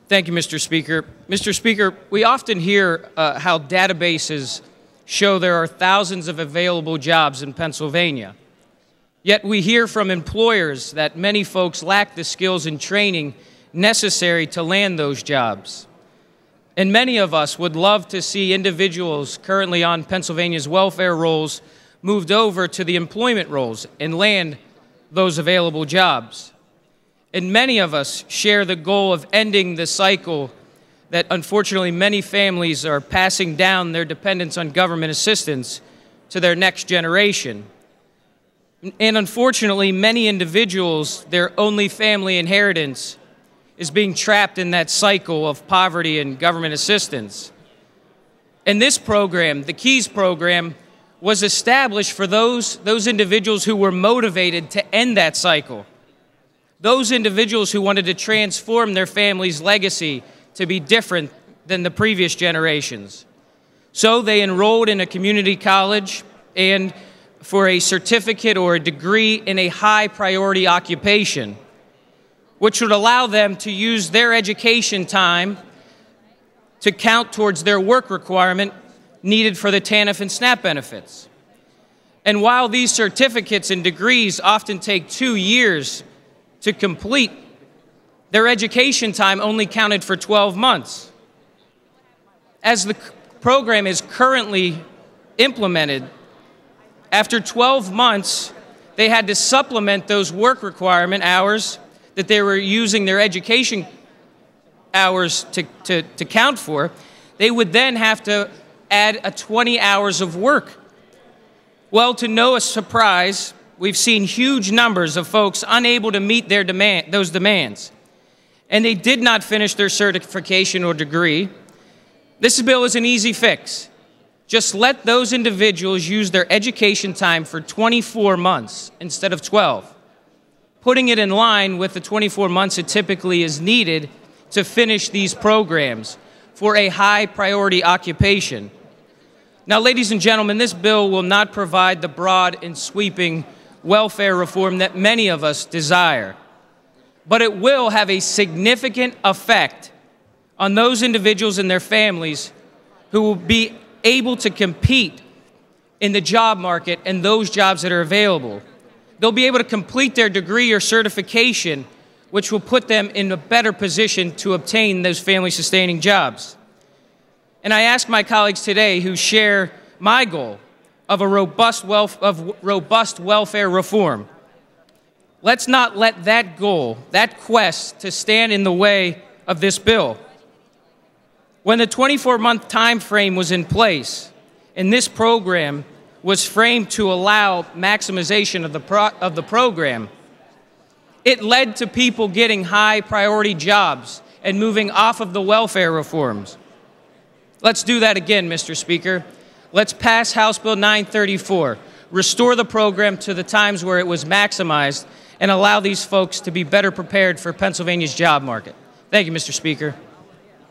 Thank you, Mr. Speaker. Mr. Speaker, we often hear how databases show there are thousands of available jobs in Pennsylvania. Yet we hear from employers that many folks lack the skills and training necessary to land those jobs. And many of us would love to see individuals currently on Pennsylvania's welfare rolls moved over to the employment rolls and land those available jobs. And many of us share the goal of ending the cycle that unfortunately many families are passing down their dependence on government assistance to their next generation. And unfortunately, many individuals, their only family inheritance is being trapped in that cycle of poverty and government assistance. And this program, the KEYS program, was established for those individuals who were motivated to end that cycle. Those individuals who wanted to transform their family's legacy to be different than the previous generations. So they enrolled in a community college and for a certificate or a degree in a high priority occupation, which would allow them to use their education time to count towards their work requirement needed for the TANF and SNAP benefits. And while these certificates and degrees often take 2 years to complete, their education time only counted for 12 months. As the program is currently implemented, after 12 months, they had to supplement those work requirement hours that they were using their education hours to count for. They would then have to add 20 hours of work. Well, to no surprise, we've seen huge numbers of folks unable to meet those demands, and they did not finish their certification or degree. This bill is an easy fix. Just let those individuals use their education time for 24 months instead of 12, putting it in line with the 24 months it typically is needed to finish these programs for a high priority occupation. Now, ladies and gentlemen, this bill will not provide the broad and sweeping welfare reform that many of us desire, but it will have a significant effect on those individuals and their families who will be able to compete in the job market and those jobs that are available. They'll be able to complete their degree or certification, which will put them in a better position to obtain those family-sustaining jobs. And I ask my colleagues today who share my goal of robust welfare reform, let's not let that goal, that quest, to stand in the way of this bill. When the 24-month time frame was in place, and this program was framed to allow maximization of the program, it led to people getting high priority jobs and moving off of the welfare reforms. Let's do that again, Mr. Speaker. Let's pass House Bill 934, restore the program to the times where it was maximized, and allow these folks to be better prepared for Pennsylvania's job market. Thank you, Mr. Speaker.